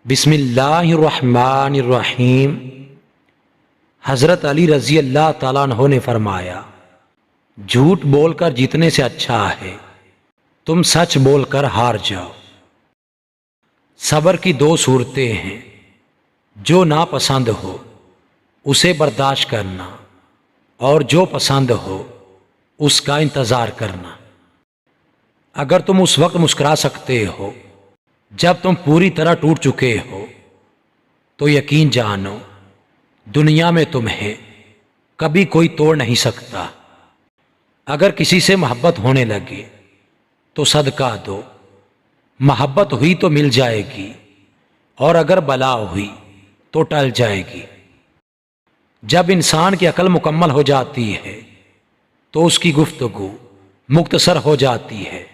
بسم اللہ الرحمن الرحیم۔ حضرت علی رضی اللہ تعالیٰ عنہ نے فرمایا، جھوٹ بول کر جیتنے سے اچھا ہے تم سچ بول کر ہار جاؤ۔ صبر کی دو صورتیں ہیں، جو ناپسند ہو اسے برداشت کرنا اور جو پسند ہو اس کا انتظار کرنا۔ اگر تم اس وقت مسکرا سکتے ہو جب تم پوری طرح ٹوٹ چکے ہو تو یقین جانو دنیا میں تمہیں کبھی کوئی توڑ نہیں سکتا۔ اگر کسی سے محبت ہونے لگے تو صدقہ دو، محبت ہوئی تو مل جائے گی اور اگر بلا ہوئی تو ٹل جائے گی۔ جب انسان کی عقل مکمل ہو جاتی ہے تو اس کی گفتگو مختصر ہو جاتی ہے۔